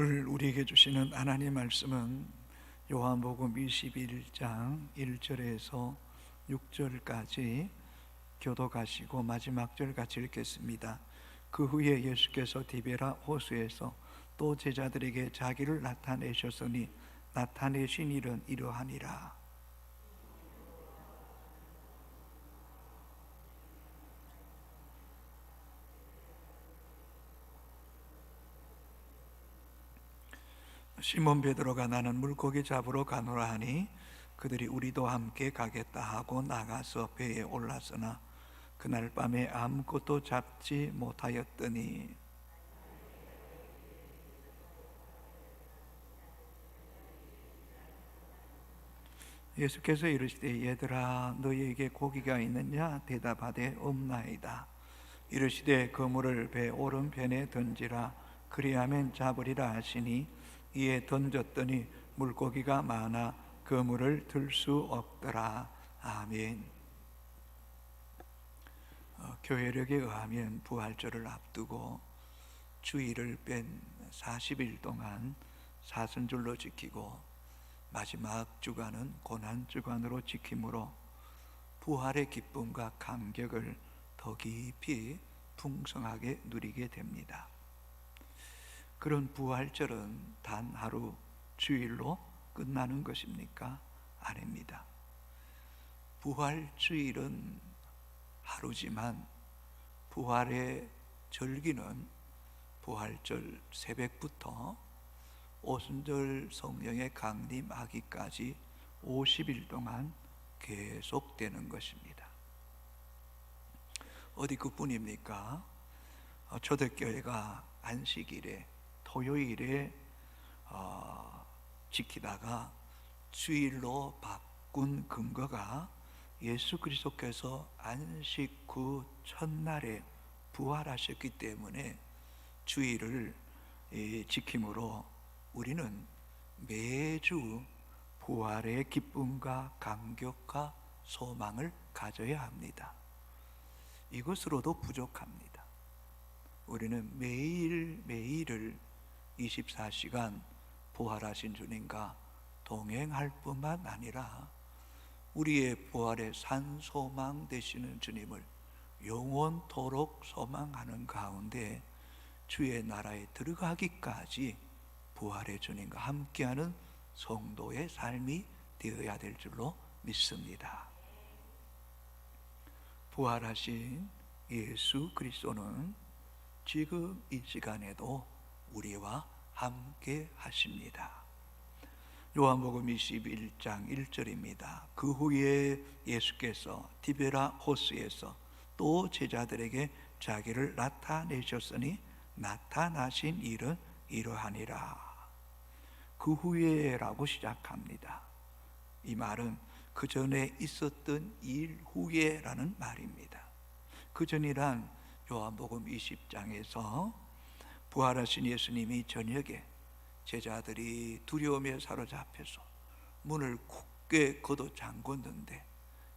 오늘 우리에게 주시는 하나님 말씀은 요한복음 21장 1절에서 6절까지 교독하시고 마지막 절 같이 읽겠습니다. 그 후에 예수께서 디베라 호수에서 또 제자들에게 자기를 나타내셨으니 나타내신 일은 이러하니라. 시몬 베드로가 나는 물고기 잡으러 가노라 하니 그들이 우리도 함께 가겠다 하고 나가서 배에 올랐으나 그날 밤에 아무것도 잡지 못하였더니 예수께서 이르시되 얘들아 너희에게 고기가 있느냐 대답하되 없나이다. 이르시되 그물을 배 오른편에 던지라 그리하면 잡으리라 하시니 이에 던졌더니 물고기가 많아 그물을 들 수 없더라. 아멘. 교회력에 의하면 부활절을 앞두고 주일을 뺀 40일 동안 사순절로 지키고 마지막 주간은 고난주간으로 지킴으로 부활의 기쁨과 감격을 더 깊이 풍성하게 누리게 됩니다. 그런 부활절은 단 하루 주일로 끝나는 것입니까? 아닙니다. 부활주일은 하루지만 부활의 절기는 부활절 새벽부터 오순절 성령의 강림하기까지 50일 동안 계속되는 것입니다. 어디 그뿐입니까? 초대교회가 안식일에 토요일에 지키다가 주일로 바꾼 근거가 예수 그리스도께서 안식 후 첫날에 부활하셨기 때문에 주일을 지킴으로 우리는 매주 부활의 기쁨과 감격과 소망을 가져야 합니다. 이것으로도 부족합니다. 우리는 매일매일을 24시간 부활하신 주님과 동행할 뿐만 아니라 우리의 부활의 산소망 되시는 주님을 영원토록 소망하는 가운데 주의 나라에 들어가기까지 부활의 주님과 함께하는 성도의 삶이 되어야 될 줄로 믿습니다. 부활하신 예수 그리스도는 지금 이 시간에도 우리와 함께 하십니다. 요한복음 21장 1절입니다. 그 후에 예수께서 디베라 호수에서 또 제자들에게 자기를 나타내셨으니 나타나신 일은 이러하니라. 그 후에라고 시작합니다. 이 말은 그 전에 있었던 일 후에라는 말입니다. 그 전이란 요한복음 20장에서 부활하신 예수님이 저녁에 제자들이 두려움에 사로잡혀서 문을 굳게 걷어 잠궜는데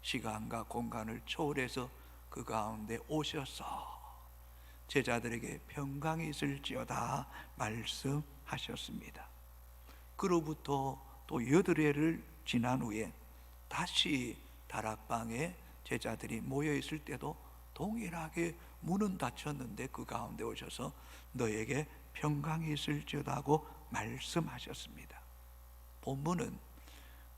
시간과 공간을 초월해서 그 가운데 오셔서 제자들에게 평강이 있을지어다 말씀하셨습니다. 그로부터 또 8회를 지난 후에 다시 다락방에 제자들이 모여 있을 때도 동일하게 문은 닫혔는데 그 가운데 오셔서 너에게 평강이 있을지어다 하고 말씀하셨습니다. 본문은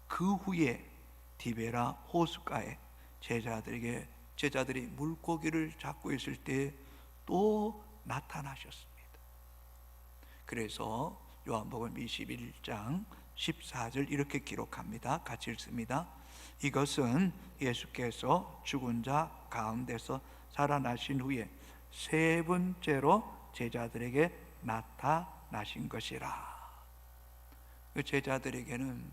그 후에 디베라 호숫가에 제자들이 물고기를 잡고 있을 때 또 나타나셨습니다. 그래서 요한복음 21장 14절 이렇게 기록합니다. 같이 읽습니다. 이것은 예수께서 죽은 자 가운데서 살아나신 후에 세 번째로 제자들에게 나타나신 것이라. 그 제자들에게는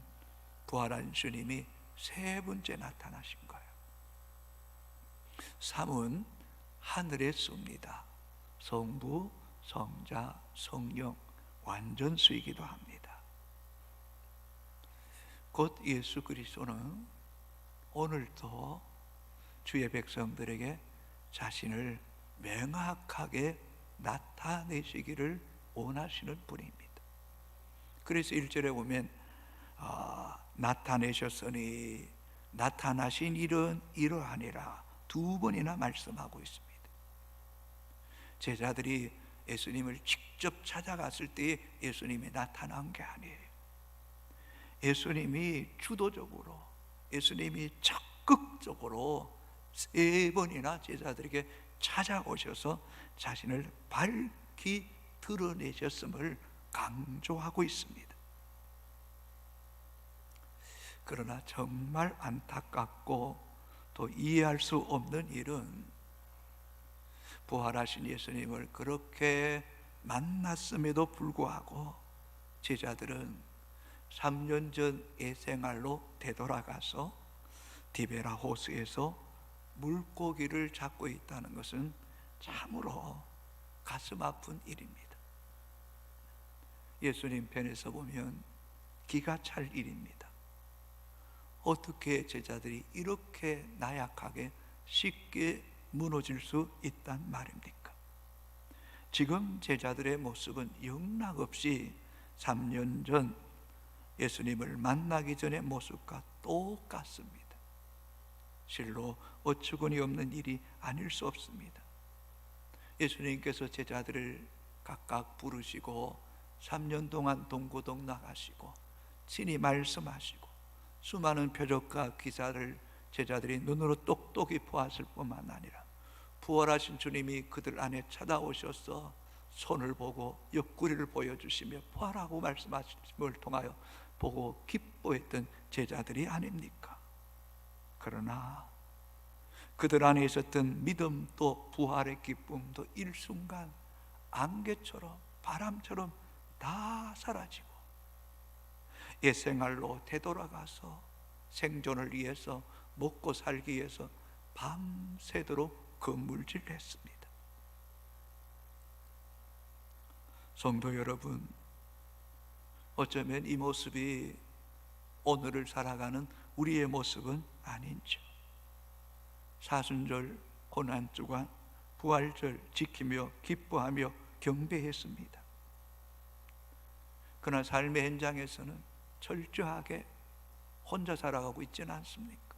부활한 주님이 세 번째 나타나신 거예요. 3은 하늘의 수입니다. 성부, 성자, 성령 완전수이기도 합니다. 곧 예수 그리스도는 오늘도 주의 백성들에게 자신을 명확하게 나타내시기를 원하시는 분입니다. 그래서 1절에 보면 나타내셨으니 나타나신 일은 이러하니라 두 번이나 말씀하고 있습니다. 제자들이 예수님을 직접 찾아갔을 때 예수님이 나타난 게 아니에요. 예수님이 주도적으로, 예수님이 적극적으로 세 번이나 제자들에게 찾아오셔서 자신을 밝히 드러내셨음을 강조하고 있습니다. 그러나 정말 안타깝고 또 이해할 수 없는 일은 부활하신 예수님을 그렇게 만났음에도 불구하고 제자들은 3년 전의 생활로 되돌아가서 디베라 호수에서 물고기를 잡고 있다는 것은 참으로 가슴 아픈 일입니다. 예수님 편에서 보면 기가 찰 일입니다. 어떻게 제자들이 이렇게 나약하게 쉽게 무너질 수 있단 말입니까? 지금 제자들의 모습은 영락없이 3년 전 예수님을 만나기 전의 모습과 똑같습니다. 실로 어처구니 없는 일이 아닐 수 없습니다. 예수님께서 제자들을 각각 부르시고 3년 동안 동고동 나가시고 친히 말씀하시고 수많은 표적과 기사를 제자들이 눈으로 똑똑히 보았을 뿐만 아니라 부활하신 주님이 그들 안에 찾아오셔서 손을 보고 옆구리를 보여주시며 부활하고 말씀하심을 통하여 보고 기뻐했던 제자들이 아닙니까? 그러나 그들 안에 있었던 믿음도 부활의 기쁨도 일순간 안개처럼 바람처럼 다 사라지고 옛 생활로 되돌아가서 생존을 위해서 먹고 살기 위해서 밤새도록 근물질했습니다. 성도 여러분, 어쩌면 이 모습이 오늘을 살아가는 우리의 모습은 아닌지. 사순절, 고난주간, 부활절 지키며 기뻐하며 경배했습니다. 그러나 삶의 현장에서는 철저하게 혼자 살아가고 있지는 않습니까?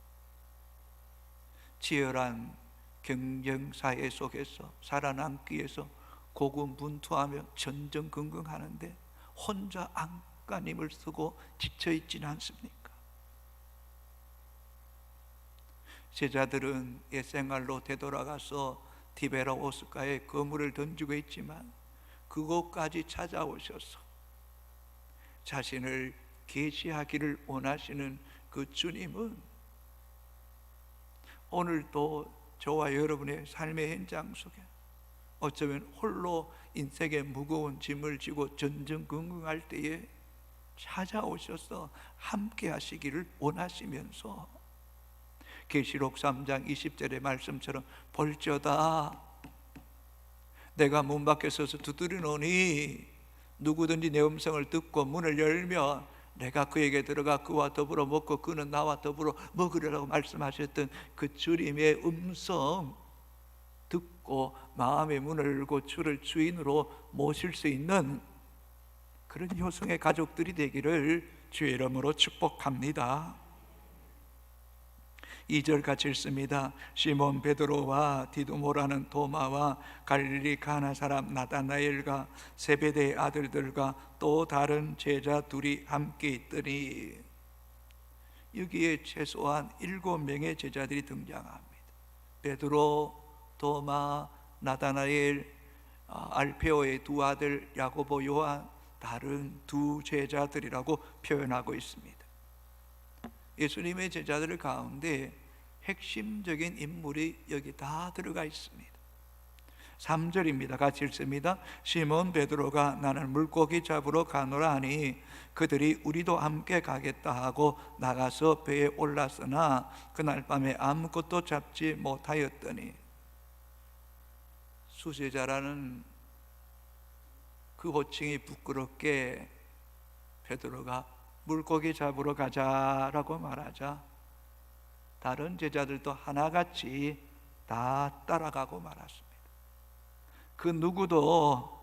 치열한 경쟁사회 속에서 살아남기 위해서 고군분투하며 전전긍긍하는데 혼자 안간힘을 쓰고 지쳐있지는 않습니까? 제자들은 옛 생활로 되돌아가서 디베라 호숫가에 그물을 던지고 있지만 그곳까지 찾아오셔서 자신을 계시하기를 원하시는 그 주님은 오늘도 저와 여러분의 삶의 현장 속에 어쩌면 홀로 인생의 무거운 짐을 지고 전전긍긍할 때에 찾아오셔서 함께 하시기를 원하시면서 계시록 3장 20절의 말씀처럼 볼지어다 내가 문 밖에 서서 두드리노니 누구든지 내 음성을 듣고 문을 열면 내가 그에게 들어가 그와 더불어 먹고 그는 나와 더불어 먹으리라고 말씀하셨던 그 주님의 음성 듣고 마음의 문을 열고 주를 주인으로 모실 수 있는 그런 효성의 가족들이 되기를 주의 이름으로 축복합니다. 2절 같이 읽습니다. 시몬 베드로와 디두모라는 도마와 갈릴리 가나 사람 나다나엘과 세베대의 아들들과 또 다른 제자 둘이 함께 있더니 여기에 최소한 7명의 제자들이 등장합니다. 베드로, 도마, 나다나엘, 알페오의 두 아들 야고보, 요한, 다른 두 제자들이라고 표현하고 있습니다. 예수님의 제자들 가운데 핵심적인 인물이 여기 다 들어가 있습니다. 3절입니다. 같이 읽습니다. 시몬 베드로가 나는 물고기 잡으러 가노라 하니 그들이 우리도 함께 가겠다 하고 나가서 배에 올랐으나 그날 밤에 아무것도 잡지 못하였더니 수제자라는 그 호칭이 부끄럽게 베드로가 물고기 잡으러 가자라고 말하자 다른 제자들도 하나같이 다 따라가고 말았습니다. 그 누구도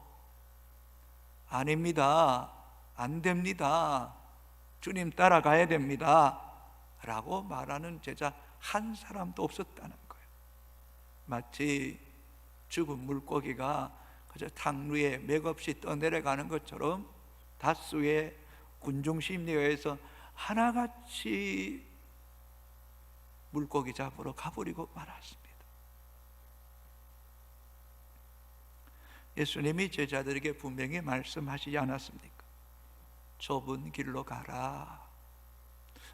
아닙니다, 안 됩니다. 주님 따라가야 됩니다. 라고 말하는 제자 한 사람도 없었다는 거예요. 마치 죽은 물고기가 그저 탕 위에 맥없이 떠내려가는 것처럼 다수의 군중심리에서 하나같이 물고기 잡으러 가버리고 말았습니다. 예수님이 제자들에게 분명히 말씀하시지 않았습니까? 좁은 길로 가라.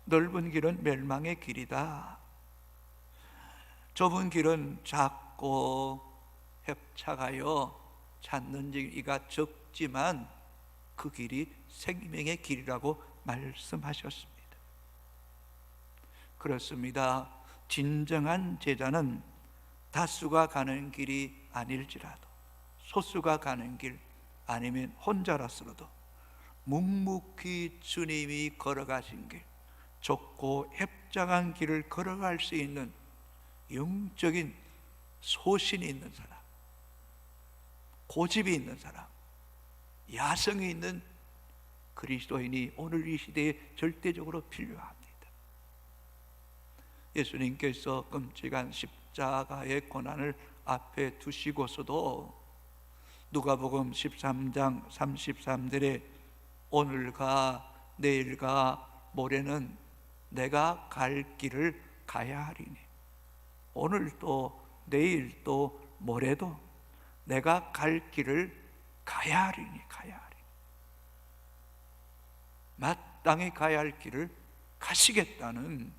넓은 길은 멸망의 길이다. 좁은 길은 작고 협착하여 찾는 이가 적지만 그 길이 생명의 길이라고 말씀하셨습니다. 그렇습니다. 진정한 제자는 다수가 가는 길이 아닐지라도, 소수가 가는 길 아니면 혼자라서라도 묵묵히 주님이 걸어가신 길, 좁고 협착한 길을 걸어갈 수 있는 영적인 소신이 있는 사람, 고집이 있는 사람, 야성이 있는 그리스도인이 오늘 이 시대에 절대적으로 필요합니다. 예수님께서 끔찍한 십자가의 고난을 앞에 두시고서도 누가복음 13장 33절에 오늘과 내일과 모레는 내가 갈 길을 가야 하리니, 오늘도 내일도 모레도 내가 갈 길을 가야 하리니. 마땅히 가야 할 길을 가시겠다는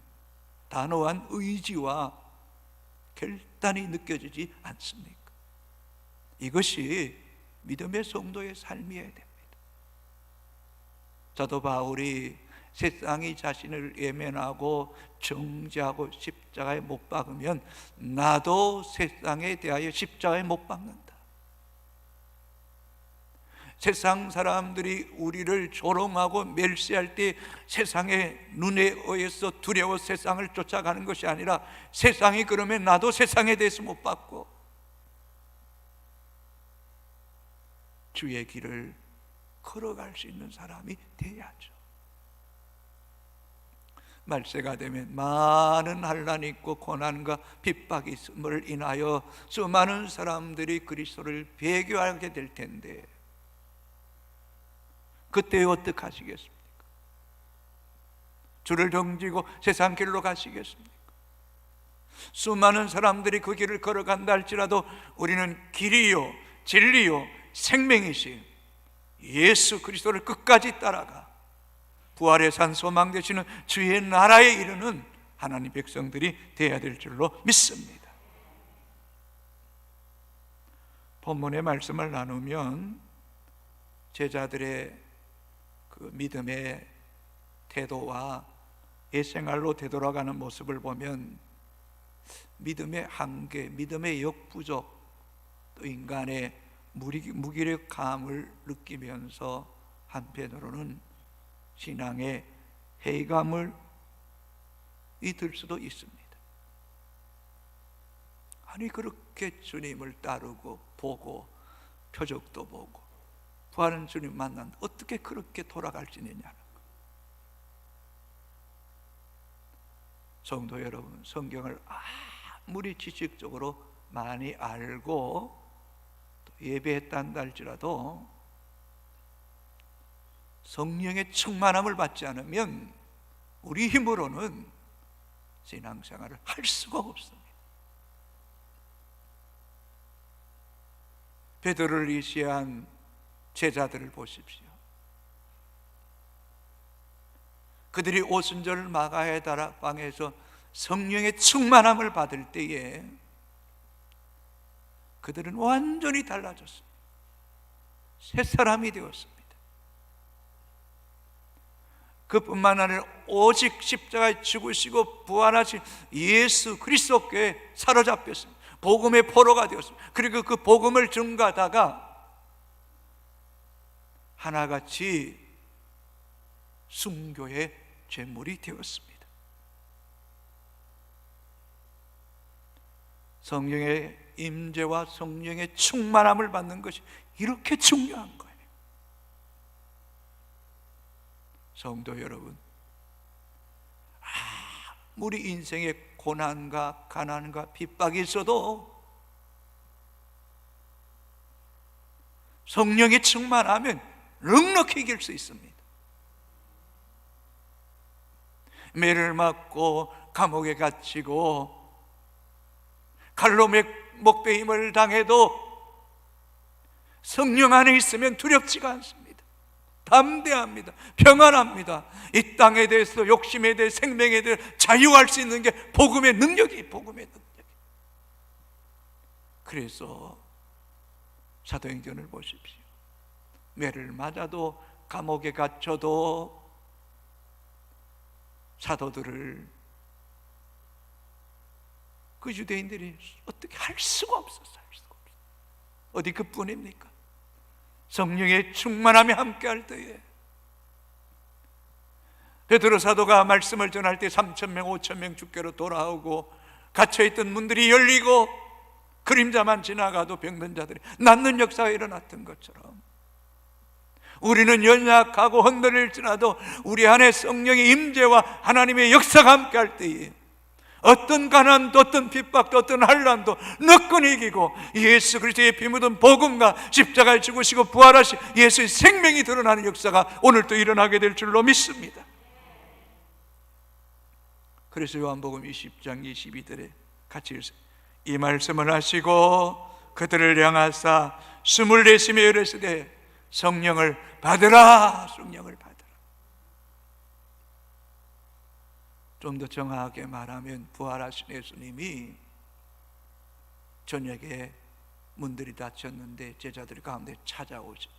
단호한 의지와 결단이 느껴지지 않습니까? 이것이 믿음의 성도의 삶이어야 됩니다. 사도 바울이 세상이 자신을 외면하고 정죄하고 십자가에 못 박으면 나도 세상에 대하여 십자가에 못 박는다. 세상 사람들이 우리를 조롱하고 멸시할 때 세상의 눈에 의해서 두려워 세상을 쫓아가는 것이 아니라, 세상이 그러면 나도 세상에 대해서 못 받고 주의 길을 걸어갈 수 있는 사람이 돼야죠. 말세가 되면 많은 환난이 있고 고난과 핍박이 있음을 인하여 수많은 사람들이 그리스도를 배교하게 될 텐데, 그때 어떻게 하시겠습니까? 주를 등지고 세상 길로 가시겠습니까? 수많은 사람들이 그 길을 걸어간다 할지라도 우리는 길이요 진리요 생명이신 예수 그리스도를 끝까지 따라가 부활의 산 소망 되시는 주의 나라에 이르는 하나님 백성들이 되어야 될 줄로 믿습니다. 본문의 말씀을 나누면 제자들의 그 믿음의 태도와 옛생활로 되돌아가는 모습을 보면 믿음의 한계, 믿음의 역부족, 또 인간의 무기력함을 느끼면서 한편으로는 신앙의 회의감을 들 수도 있습니다. 아니 그렇게 주님을 따르고 보고 표적도 보고 부활한 주님 만난 어떻게 그렇게 돌아갈 수 있느냐는 거. 성도 여러분, 성경을 아무리 지식적으로 많이 알고 또 예배했단다 할지라도 성령의 충만함을 받지 않으면 우리 힘으로는 신앙생활을 할 수가 없습니다. 베드로를 의지한 제자들을 보십시오. 그들이 오순절 마가의 다락방에서 성령의 충만함을 받을 때에 그들은 완전히 달라졌습니다. 새 사람이 되었습니다. 그뿐만 아니라 오직 십자가에 죽으시고 부활하신 예수 그리스도께 사로잡혔습니다. 복음의 포로가 되었습니다. 그리고 그 복음을 증거하다가 하나같이 순교의 제물이 되었습니다. 성령의 임재와 성령의 충만함을 받는 것이 이렇게 중요한 거예요. 성도 여러분, 우리 인생에 고난과 가난과 핍박이 있어도 성령이 충만하면 넉넉히 이길 수 있습니다. 매를 맞고 감옥에 갇히고 칼로 목베임을 당해도 성령 안에 있으면 두렵지가 않습니다. 담대합니다. 평안합니다. 이 땅에 대해서, 욕심에 대해, 생명에 대해 자유할 수 있는 게 복음의 능력이, 복음의 능력이. 그래서 사도행전을 보십시오. 매를 맞아도, 감옥에 갇혀도 사도들을 그 유대인들이 어떻게 할 수가 없었어요. 어디 그뿐입니까? 성령의 충만함이 함께할 때에 베드로 사도가 말씀을 전할 때 3,000명 5,000명 주께로 돌아오고 갇혀있던 문들이 열리고 그림자만 지나가도 병든 자들이 낫는 역사가 일어났던 것처럼 우리는 연약하고 흔들릴지라도 우리 안에 성령의 임재와 하나님의 역사가 함께할 때에 어떤 가난도, 어떤 핍박도, 어떤 환난도 너끈히 이기고 예수 그리스도의 피 묻은 복음과 십자가에 죽으시고 부활하신 예수의 생명이 드러나는 역사가 오늘도 일어나게 될 줄로 믿습니다. 그래서 요한복음 20장 22절에 같이 읽으세요. 이 말씀을 하시고 그들을 향하사 숨을 내쉬며 이르시되 성령을 받으라, 성령을 받으라. 좀 더 정확하게 말하면 부활하신 예수님이 저녁에 문들이 닫혔는데 제자들 가운데 찾아오죠.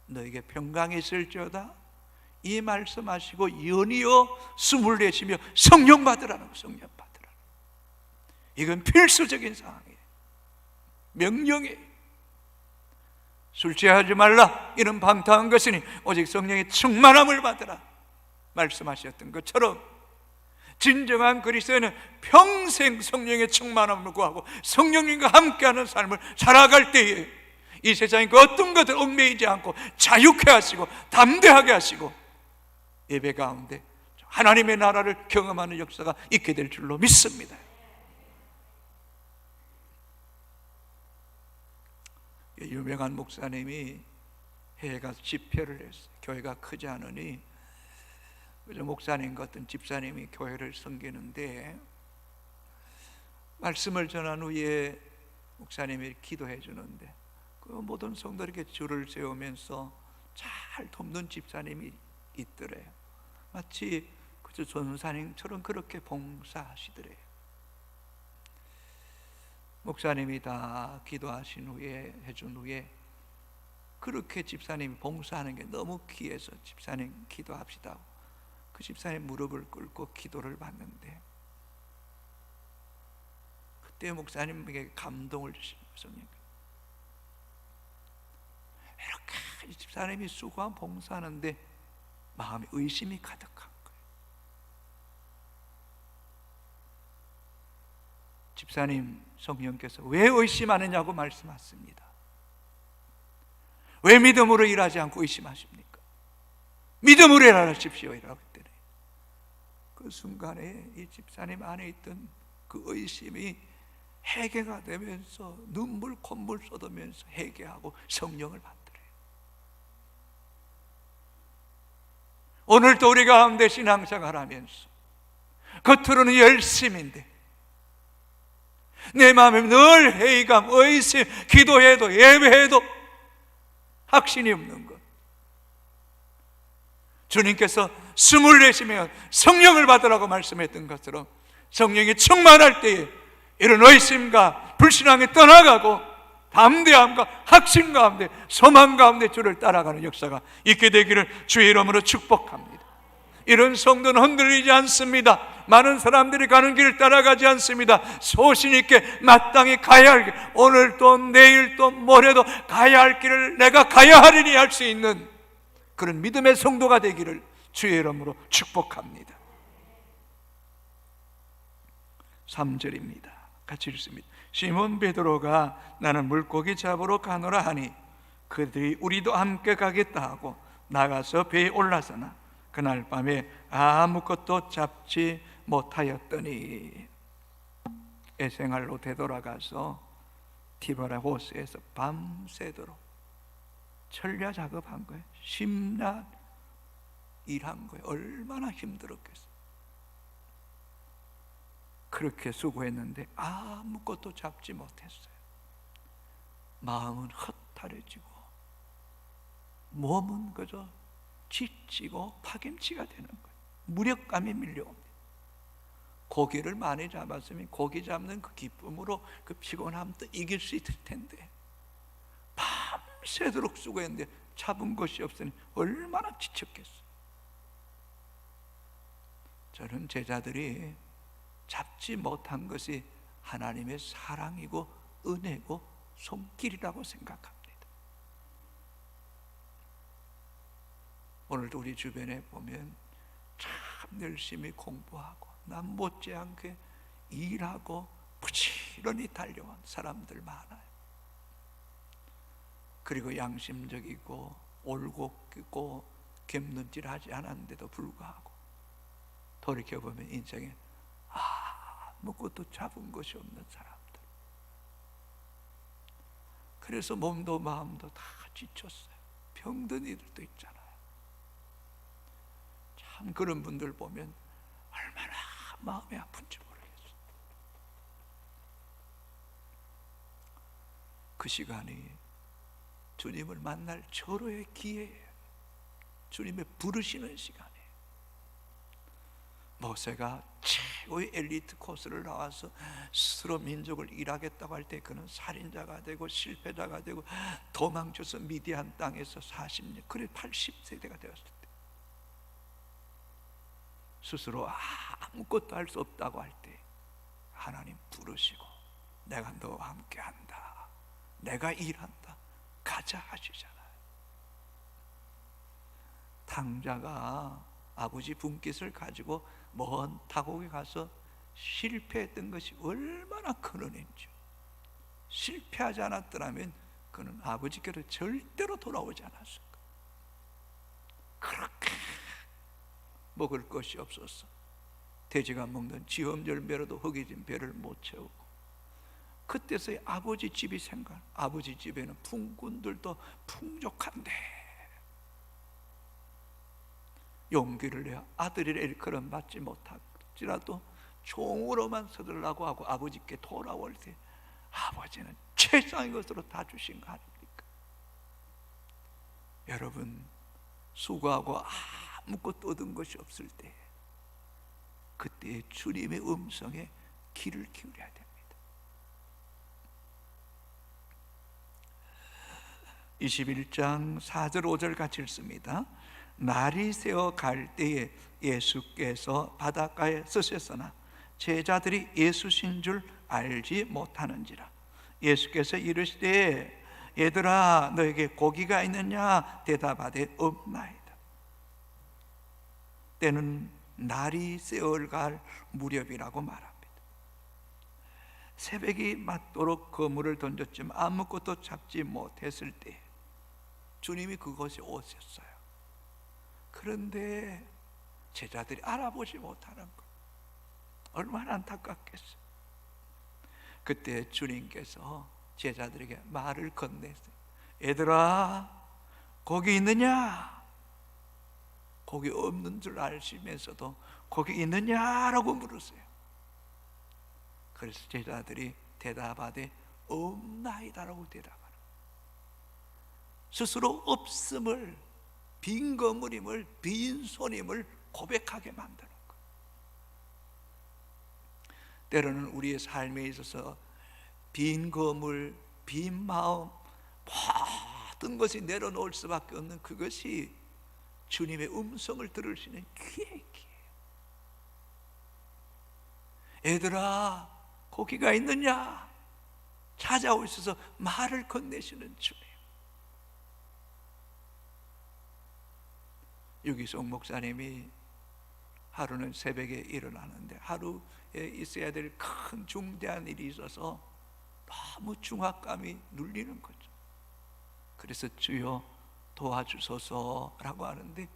너에게 평강이 있을지어다. 이 말씀하시고 연이어 숨을 내쉬며 성령 받으라는 거예요. 성령 받으라. 이건 필수적인 상황이에요. 명령이에요. 술 취하지 말라. 이는 방탕한 것이니 오직 성령의 충만함을 받으라 말씀하셨던 것처럼 진정한 그리스도인은 평생 성령의 충만함을 구하고 성령님과 함께하는 삶을 살아갈 때에 이 세상의 그 어떤 것을 얽매이지 않고 자유케 하시고 담대하게 하시고 예배 가운데 하나님의 나라를 경험하는 역사가 있게 될 줄로 믿습니다. 유명한 목사님이 해외 가서 집회를 했어요. 교회가 크지 않으니 그저 목사님 같은 집사님이 교회를 섬기는데 말씀을 전한 후에 목사님이 기도해 주는데 그 모든 성도에게 줄을 세우면서 잘 돕는 집사님이 있더래요. 마치 그저 전사님처럼 그렇게 봉사하시더래요. 목사님이 다 기도하신 후에 해준 후에 그렇게 집사님이 봉사하는 게 너무 귀해서 집사님 기도합시다. 그 집사님 무릎을 꿇고 기도를 받는데 그때 목사님에게 감동을 주신 거예요. 이렇게 이 집사님이 수고한 봉사하는데 마음에 의심이 가득한 거예요. 집사님 성령께서 왜 의심하느냐고 말씀하십니다. 왜 믿음으로 일하지 않고 의심하십니까? 믿음으로 일하십시오 이라고 했더니 그 순간에 이 집사님 안에 있던 그 의심이 해결가 되면서 눈물 콧물 쏟으면서 회개하고 성령을 받더래요. 오늘도 우리 가운데 신앙생활 하면서 겉으로는 열심인데 내 마음에 늘 회의감, 의심, 기도해도 예배해도 확신이 없는 것. 주님께서 숨을 내쉬며 성령을 받으라고 말씀했던 것처럼 성령이 충만할 때에 이런 의심과 불신앙이 떠나가고 담대함과 확신 가운데 소망 가운데 주를 따라가는 역사가 있게 되기를 주의 이름으로 축복합니다. 이런 성도는 흔들리지 않습니다. 많은 사람들이 가는 길을 따라가지 않습니다. 소신 있게 마땅히 가야 할 길, 오늘 또 내일 또 모레도 가야 할 길을 내가 가야 하리니 할 수 있는 그런 믿음의 성도가 되기를 주의 이름으로 축복합니다. 3절입니다. 같이 읽습니다. 시몬 베드로가 나는 물고기 잡으러 가노라 하니 그들이 우리도 함께 가겠다 하고 나가서 배에 올라서나 그날 밤에 아무것도 잡지 못하였더니 에생할로 되돌아가서 티베라 호수에서 밤새도록 천야 작업한 거예요. 심란 일한 거예요. 얼마나 힘들었겠어요. 그렇게 수고했는데 아무것도 잡지 못했어요. 마음은 허탈해지고 몸은 그저 지치고 파김치가 되는 거예요. 무력감이 밀려옵니다. 고기를 많이 잡았으면 고기 잡는 그 기쁨으로 그 피곤함도 이길 수 있을 텐데 밤새도록 수고했는데 잡은 것이 없으니 얼마나 지쳤겠어요. 저는 제자들이 잡지 못한 것이 하나님의 사랑이고 은혜고 손길이라고 생각합니다. 오늘도 우리 주변에 보면 참 열심히 공부하고 남 못지않게 일하고 부지런히 달려온 사람들 많아요. 그리고 양심적이고 올곧고 갯눈질하지 않았는데도 불구하고 돌이켜보면 인생에 아무것도 잡은 것이 없는 사람들. 그래서 몸도 마음도 다 지쳤어요. 병든 이들도 있잖아요. 참 그런 분들 보면 얼마나 마음이 아픈지 모르겠어요. 그 시간이 주님을 만날 절호의 기회예요. 주님의 부르시는 시간이에요. 모세가 최고의 엘리트 코스를 나와서 스스로 민족을 일하겠다고 할 때 그는 살인자가 되고 실패자가 되고 도망쳐서 미디안 땅에서 40년, 그래 80세대가 되었을 때 스스로 아무것도 할 수 없다고 할 때 하나님 부르시고 내가 너와 함께 한다, 내가 일한다, 가자 하시잖아요. 탕자가 아버지 분깃을 가지고 먼 타국에 가서 실패했던 것이 얼마나 큰 은혜인지. 실패하지 않았더라면 그는 아버지께로 절대로 돌아오지 않았을 거예요. 그렇게 먹을 것이 없어서 돼지가 먹는 지엄절배로도 허기진 배를 못 채우고, 그때서야 아버지 집이 생각. 아버지 집에는 품꾼들도 풍족한데 용기를 내어 아들이 일컬음 받지 못할지라도 종으로만 서들라고 하고 아버지께 돌아올 때 아버지는 최상의 것으로 다 주신 거 아닙니까? 여러분, 수고하고 아무것도 얻은 것이 없을 때 그때 주님의 음성에 귀를 기울여야 됩니다. 21장 4절 5절 같이 읽습니다. 날이 새어 갈 때에 예수께서 바닷가에 서셨으나 제자들이 예수신 줄 알지 못하는지라. 예수께서 이르시되 얘들아 너에게 고기가 있느냐 대답하되 없나이다. 때는 날이 새어갈 무렵이라고 말합니다. 새벽이 맞도록 그물을 던졌지만 아무것도 잡지 못했을 때 주님이 그곳에 오셨어요. 그런데 제자들이 알아보지 못하는 것, 얼마나 안타깝겠어요. 그때 주님께서 제자들에게 말을 건네세요. 얘들아 거기 있느냐? 거기 없는 줄 아시면서도 거기 있느냐라고 물으세요. 그래서 제자들이 대답하되 없나이다라고 대답하는 거예요. 스스로 없음을, 빈 거물임을, 빈손임을 고백하게 만드는 거예요. 때로는 우리의 삶에 있어서 빈 거물, 빈 마음, 모든 것이 내려놓을 수밖에 없는 그것이 주님의 음성을 들을 수 있는 기회예요. 얘들아 고기가 있느냐? 찾아오셔서 말을 건네시는 주님. 유기성 목사님이 하루는 새벽에 일어나는데 하루에 있어야 될 큰 중대한 일이 있어서 너무 중압감이 눌리는 거죠. 그래서 주여 도와주소서라고 하는데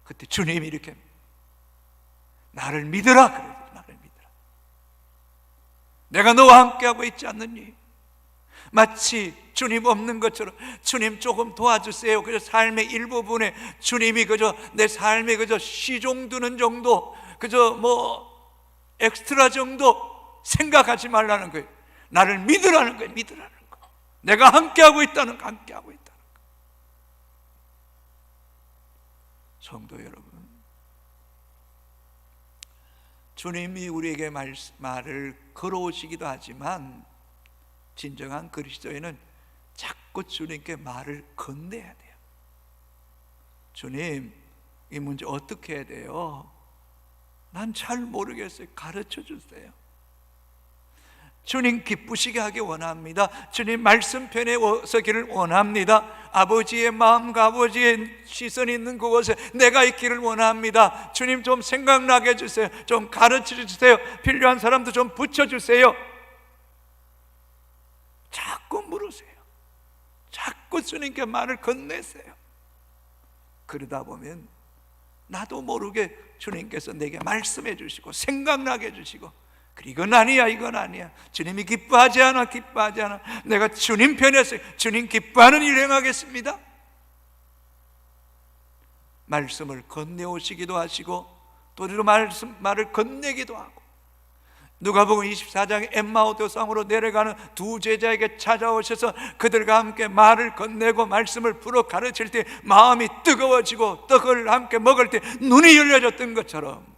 그때 주님이 이렇게 나를 믿으라 그러더니, 나를 믿으라. 내가 너와 함께하고 있지 않느니? 마치 주님 없는 것처럼 주님 조금 도와주세요. 그저 삶의 일부분에 주님이 그저 내 삶에 그저 시종 드는 정도, 그저 엑스트라 정도 생각하지 말라는 거예요. 나를 믿으라는 거예요. 믿으라는 거. 내가 함께하고 있다는 거, 함께하고 있다는 거. 성도 여러분, 주님이 우리에게 말을 걸어오시기도 하지만 진정한 그리스도인은 자꾸 주님께 말을 건네야 돼요. 주님, 이 문제 어떻게 해야 돼요? 난 잘 모르겠어요. 가르쳐 주세요. 주님 기쁘시게 하기 원합니다. 주님 말씀 편에 서기를 원합니다. 아버지의 마음과 아버지의 시선이 있는 그곳에 내가 있기를 원합니다. 주님 좀 생각나게 해주세요. 좀 가르쳐 주세요. 필요한 사람도 좀 붙여주세요. 자꾸 물으세요. 자꾸 주님께 말을 건네세요. 그러다 보면 나도 모르게 주님께서 내게 말씀해 주시고 생각나게 해주시고, 이건 아니야, 이건 아니야. 주님이 기뻐하지 않아, 기뻐하지 않아. 내가 주님 편에서 주님 기뻐하는 일을 행하겠습니다. 말씀을 건네오시기도 하시고 또 우리로 말을 건네기도 하고, 누가복음 24장에 엠마오 성으로 내려가는 두 제자에게 찾아오셔서 그들과 함께 말을 건네고 말씀을 풀어 가르칠 때 마음이 뜨거워지고 떡을 함께 먹을 때 눈이 열려졌던 것처럼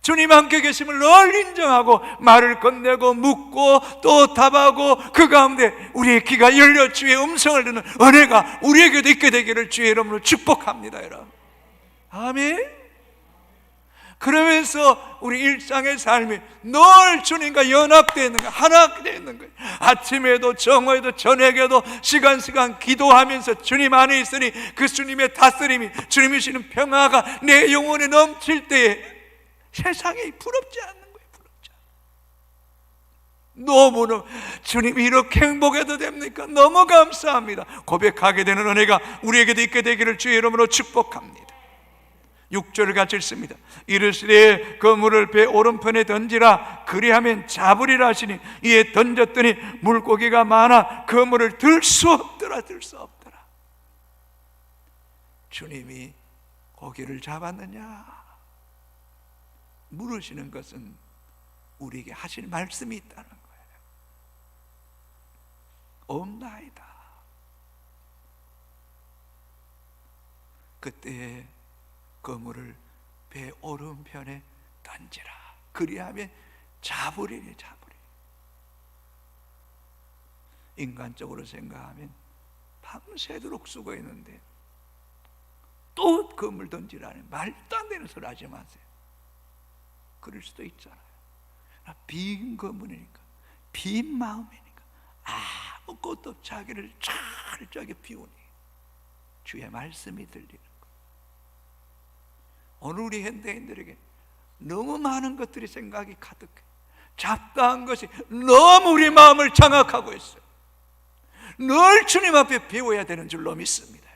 주님 함께 계심을 늘 인정하고 말을 건네고 묻고 또 답하고 그 가운데 우리의 귀가 열려 주의 음성을 듣는 은혜가 우리에게도 있게 되기를 주의 이름으로 축복합니다. 여러분, 아멘. 그러면서 우리 일상의 삶이 늘 주님과 연합되어 있는 거예요. 하나 되어 있는 거예요. 아침에도 정오에도 저녁에도 시간 기도하면서 주님 안에 있으니 그 주님의 다스림이, 주님이 주시는 평화가 내 영혼에 넘칠 때에 세상에 부럽지 않는 거예요. 부럽지 않아요. 너무너무 주님이 이렇게 행복해도 됩니까? 너무 감사합니다. 고백하게 되는 은혜가 우리에게도 있게 되기를 주의 이름으로 축복합니다. 6절을 같이 읽습니다. 이르시되 그물을 배 오른편에 던지라, 그리하면 잡으리라 하시니 이에 던졌더니 물고기가 많아 그물을 들 수 없더라. 들 수 없더라. 주님이 고기를 잡았느냐 물으시는 것은 우리에게 하실 말씀이 있다는 거예요. 없나이다. 그때 그물을 배 오른편에 던지라, 그리하면 잡으리니. 인간적으로 생각하면 밤새도록 수고 있는데 또 그물 던지라니 말도 안 되는 소리 하지 마세요. 그럴 수도 있잖아요. 빈 그물이니까, 빈 마음이니까 아무것도 자기를 철저하게 비우니 주의 말씀이 들리는 거예요. 오늘 우리 현대인들에게 너무 많은 것들이 생각이 가득해. 잡다한 것이 너무 우리 마음을 장악하고 있어요. 늘 주님 앞에 배워야 되는 줄로 믿습니다.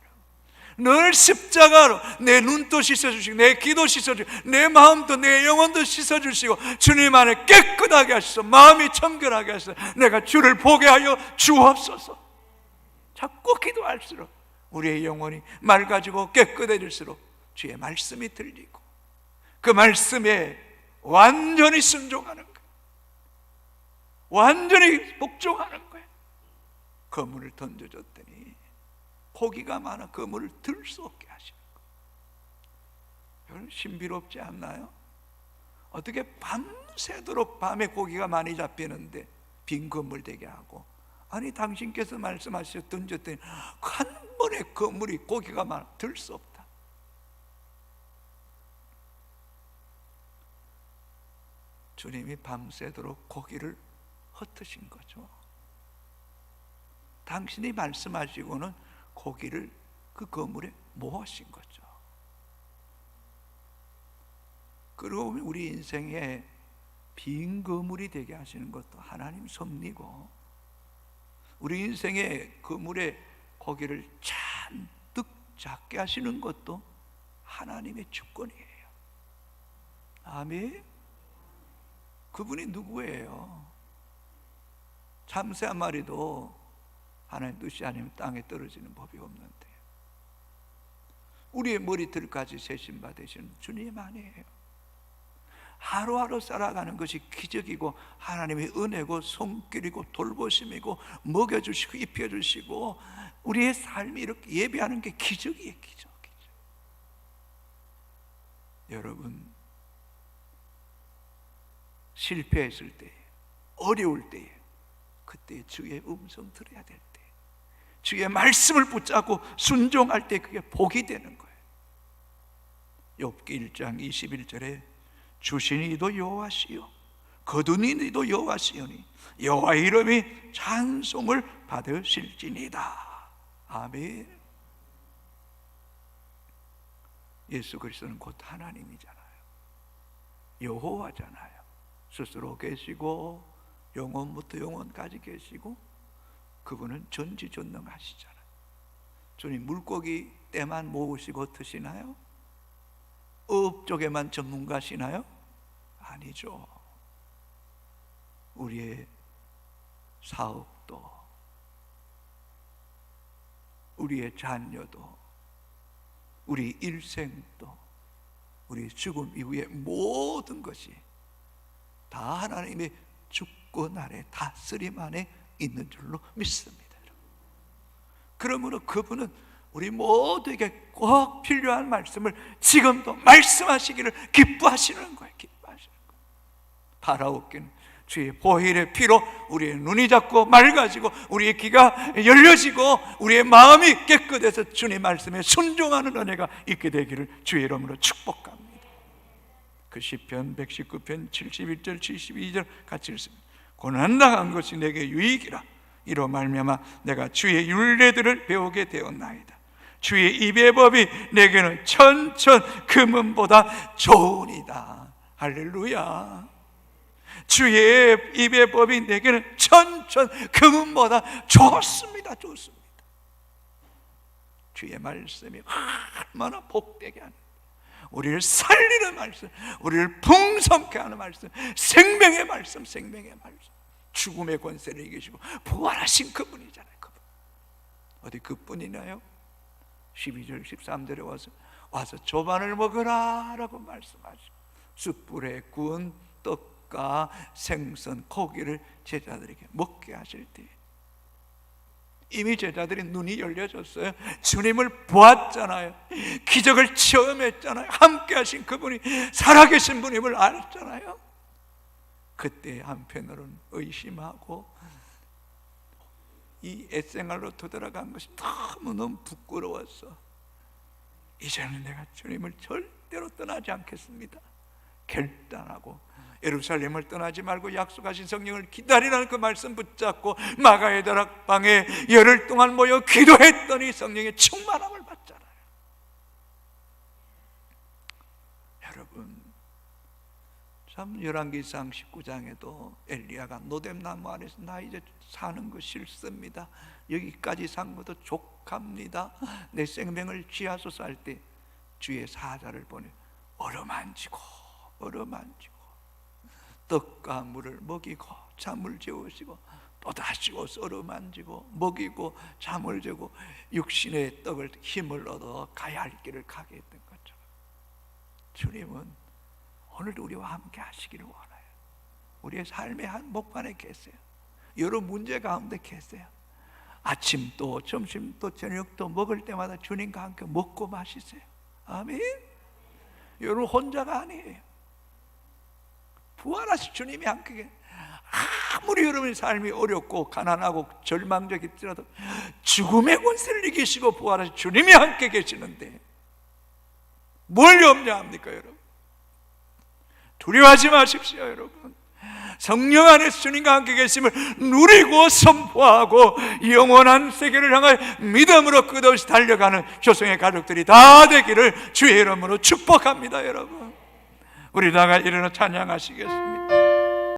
늘 십자가로 내 눈도 씻어주시고 내 귀도 씻어주시고 내 마음도 내 영혼도 씻어주시고 주님 안에 깨끗하게 하셔서 마음이 청결하게 하셔서 내가 주를 보게 하여 주옵소서. 자꾸 기도할수록 우리의 영혼이 맑아지고 깨끗해질수록 주의 말씀이 들리고 그 말씀에 완전히 순종하는 거예요. 완전히 복종하는 거예요. 그물을 던져줬더니 고기가 많아 그물을 들 수 없게 하시는 거예요. 신비롭지 않나요? 어떻게 밤새도록 밤에 고기가 많이 잡히는데 빈 그물 되게 하고, 아니 당신께서 말씀하셔서 던졌더니 한 번에 그물이 고기가 많아 들 수 없다. 주님이 밤새도록 고기를 흩으신 거죠. 당신이 말씀하시고는 고기를 그 그물에 모으신 거죠. 그러고 보면 우리 인생에 빈 그물이 되게 하시는 것도 하나님 섭리고, 우리 인생의 그물에 고기를 잔뜩 작게 하시는 것도 하나님의 주권이에요. 아멘. 그분이 누구예요? 참새 한 마리도 하나님 뜻이 아니면 땅에 떨어지는 법이 없는데 우리의 머리털까지 세심받으시는 주님 아니에요? 하루하루 살아가는 것이 기적이고 하나님의 은혜고 손길이고 돌보심이고 먹여주시고 입혀주시고 우리의 삶이 이렇게 예배하는 게 기적이에요. 기적. 여러분, 실패했을 때, 어려울 때, 그때 주의 음성 들어야 될 때, 주의 말씀을 붙잡고 순종할 때 그게 복이 되는 거예요. 욥기 1장 21절에 주신 이도 여호와시요 거둔 이도 여호와시오니 여호와의 이름이 찬송을 받으실지니이다. 아멘. 예수 그리스도는 곧 하나님이잖아요. 여호와잖아요. 스스로 계시고 영원부터 영원까지 계시고 그분은 전지전능하시잖아요. 주님 물고기 떼만 모으시고 드시나요? 업 쪽에만 전문가시나요? 아니죠. 우리의 사업도 우리의 자녀도 우리 일생도 우리 죽음 이후의 모든 것이 다 하나님의 주권 아래 다스림 안에 있는 줄로 믿습니다. 그러므로 그분은 우리 모두에게 꼭 필요한 말씀을 지금도 말씀하시기를 기뻐하시는 거예요. 기뻐하시는 거예요. 바라옵기는 주의 보혈의 피로 우리의 눈이 자꾸 맑아지고 우리의 귀가 열려지고 우리의 마음이 깨끗해서 주님 말씀에 순종하는 은혜가 있게 되기를 주의 이름으로 축복합니다. 그 시편 119편 71절 72절 같이 읽습니다. 고난당한 것이 내게 유익이라 이로 말미암아 내가 주의 율례들을 배우게 되었나이다. 주의 입의 법이 내게는 천천 금은보다 좋으니다. 할렐루야. 주의 입의 법이 내게는 천천 금은보다 좋습니다. 좋습니다. 주의 말씀이 얼마나 복되게 하는, 우리를 살리는 말씀, 우리를 풍성케 하는 말씀, 생명의 말씀, 생명의 말씀. 죽음의 권세를 이기시고 부활하신 그분이잖아요. 그분. 어디 그뿐이나요? 12절 13절에 와서 조반을 먹으라 라고 말씀하시고 숯불에 구운 떡과 생선, 고기를 제자들에게 먹게 하실 때 이미 제자들이 눈이 열려졌어요. 주님을 보았잖아요. 기적을 체험했잖아요. 함께 하신 그분이 살아계신 분임을 알았잖아요. 그때 한편으로는 의심하고 이 옛생활로 되돌아간 것이 너무너무 부끄러워서 이제는 내가 주님을 절대로 떠나지 않겠습니다 결단하고 예루살렘을 떠나지 말고 약속하신 성령을 기다리라는 그 말씀 붙잡고 마가의 다락방에 열흘 동안 모여 기도했더니 성령의 충만함을 받잖아요. 여러분, 참 열왕기상 19장에도 엘리야가 노뎀나무 아래서 나 이제 사는 거 싫습니다, 여기까지 산 것도 족합니다, 내 생명을 취하소서 할 때 주의 사자를 보내 어루만지고 떡과 물을 먹이고 잠을 재우시고 또다시 어루만지고 먹이고 잠을 재고 육신의 떡을 힘을 얻어 가야 할 길을 가게 했던 거죠. 주님은 오늘도 우리와 함께 하시기를 원해요. 우리의 삶의 한 목판에 계세요. 여러 문제 가운데 계세요. 아침도 점심도 저녁도 먹을 때마다 주님과 함께 먹고 마시세요. 아멘. 여러분 혼자가 아니에요. 부활하신 주님이 함께, 아무리 여러분의 삶이 어렵고 가난하고 절망적일지라도 죽음의 권세를 이기시고 부활하신 주님이 함께 계시는데 뭘 염려합니까 여러분? 두려워하지 마십시오 여러분. 성령 안에서 주님과 함께 계심을 누리고 선포하고 영원한 세계를 향하여 믿음으로 끝없이 달려가는 효성의 가족들이 다 되기를 주의 이름으로 축복합니다. 여러분, 우리 다가 일어나 찬양하시겠습니다.